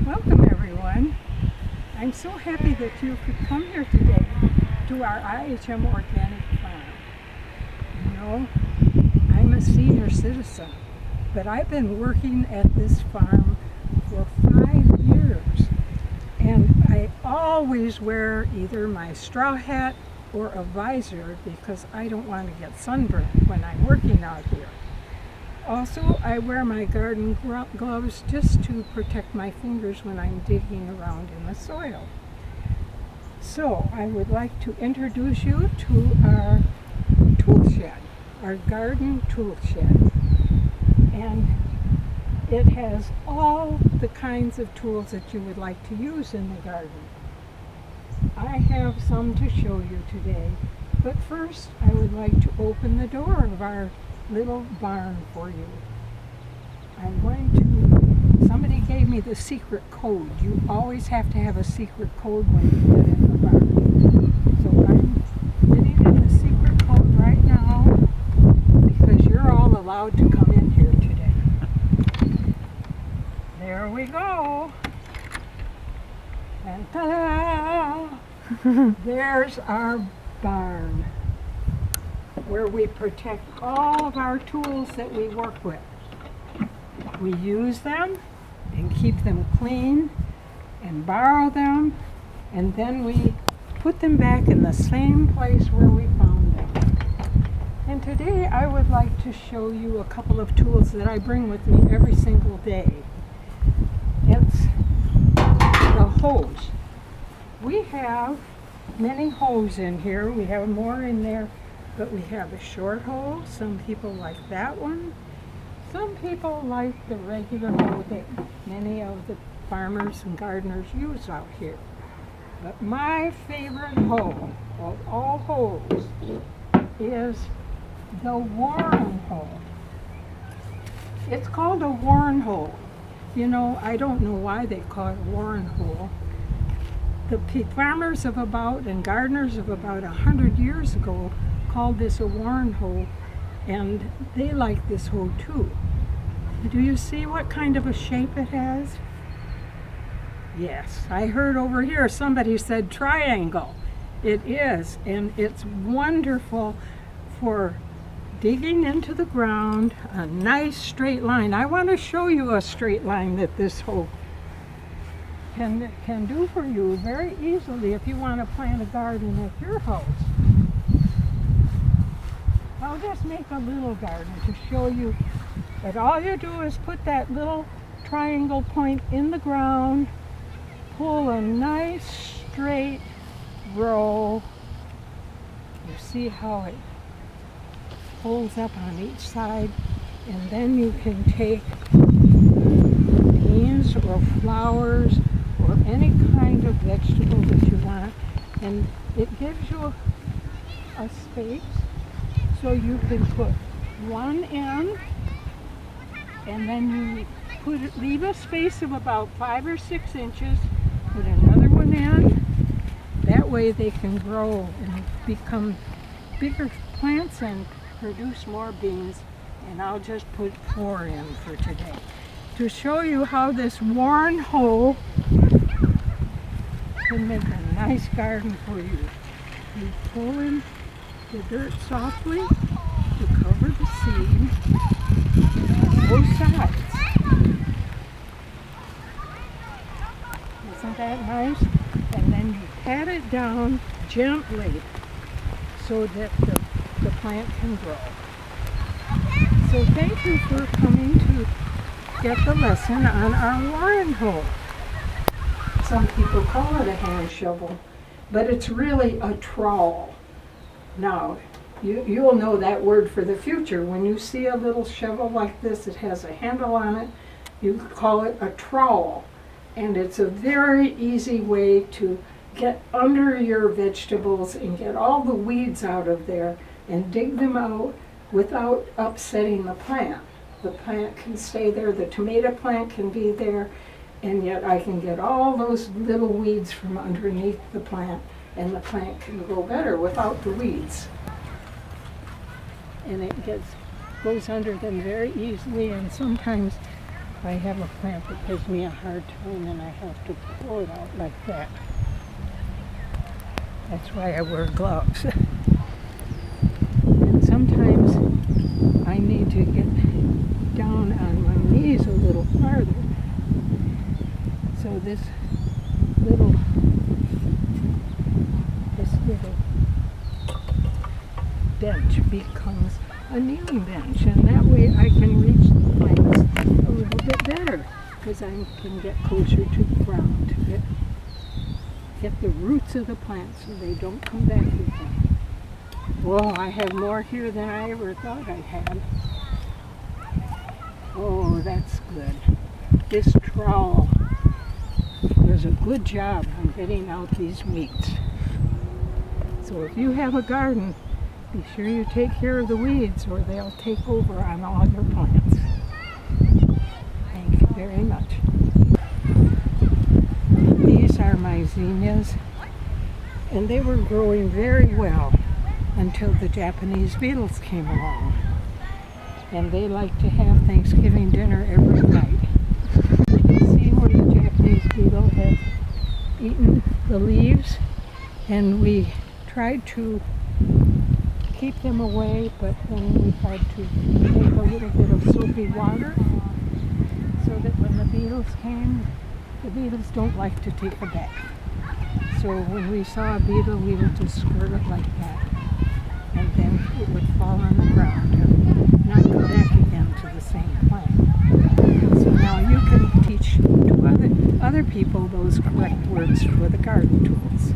Welcome everyone. I'm so happy that you could come here today to our IHM Organic Farm. You know, I'm a senior citizen, but I've been working at this farm for 5 years, and I always wear either my straw hat or a visor because I don't want to get sunburned when I'm working out here. Also, I wear my garden gloves just to protect my fingers when I'm digging around in the soil. So, I would like to introduce you to our tool shed, our garden tool shed. And it has all the kinds of tools that you would like to use in the garden. I have some to show you today, but first I would like to open the door of our little barn for you. Somebody gave me the secret code. You always have to have a secret code when you get in the barn. So I'm getting in the secret code right now because you're all allowed to come in here today. There we go. And ta-da! There's our barn, where we protect all of our tools that we work with. We use them and keep them clean and borrow them, and then we put them back in the same place where we found them. And today I would like to show you a couple of tools that I bring with me every single day. It's the hose. We have many hoes in here. We have more in there. But we have a short hoe. Some people like that one. Some people like the regular hoe that many of the farmers and gardeners use out here. But my favorite hoe of all hoes is the Warren hoe. It's called a Warren hoe. You know, I don't know why they call it Warren hoe. The farmers of about and gardeners of about 100 years ago called this a Warren hoe, and they like this hoe too. Do you see what kind of a shape it has? Yes, I heard over here somebody said triangle. It is, and it's wonderful for digging into the ground, a nice straight line. I want to show you a straight line that this hoe can do for you very easily if you want to plant a garden at your house. I'll just make a little garden to show you that all you do is put that little triangle point in the ground, pull a nice straight row. You see how it pulls up on each side, and then you can take beans or flowers or any kind of vegetable that you want, and it gives you a space. So you can put one in, and then you leave a space of about 5 or 6 inches, put another one in. That way they can grow and become bigger plants and produce more beans. And I'll just put 4 in for today to show you how this Warren hoe can make a nice garden for you. You pull in the dirt softly to cover the seed on both sides. Isn't that nice? And then you pat it down gently so that the plant can grow. So thank you for coming to get the lesson on our Warren hoe. Some people call it a hand shovel, but it's really a trowel. Now, you'll know that word for the future. When you see a little shovel like this, it has a handle on it, you call it a trowel. And it's a very easy way to get under your vegetables and get all the weeds out of there and dig them out without upsetting the plant. The plant can stay there, the tomato plant can be there, and yet I can get all those little weeds from underneath the plant, and the plant can grow better without the weeds. And it goes under them very easily, and sometimes if I have a plant that gives me a hard time and I have to pull it out like that. That's why I wear gloves. And sometimes I need to get down on my knees a little farther. So this little bench becomes a kneeling bench, and that way I can reach the plants a little bit better because I can get closer to the ground to get the roots of the plant so they don't come back again. Whoa, I have more here than I ever thought I had. Oh, that's good. This trowel does a good job on getting out these weeds. So if you have a garden, be sure you take care of the weeds or they'll take over on all your plants. Thank you very much. These are my zinnias, and they were growing very well until the Japanese beetles came along. And they like to have Thanksgiving dinner every night. You can see where the Japanese beetle has eaten the leaves, and we tried to keep them away, but then we had to take a little bit of soapy water so that when the beetles came, the beetles don't like to take a bath. So when we saw a beetle, we would just squirt it like that, and then it would fall on the ground and not go back again to the same plant. So now you can teach to other people those correct words for the garden tools.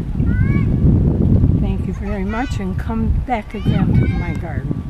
Thank you very much, and come back again to my garden.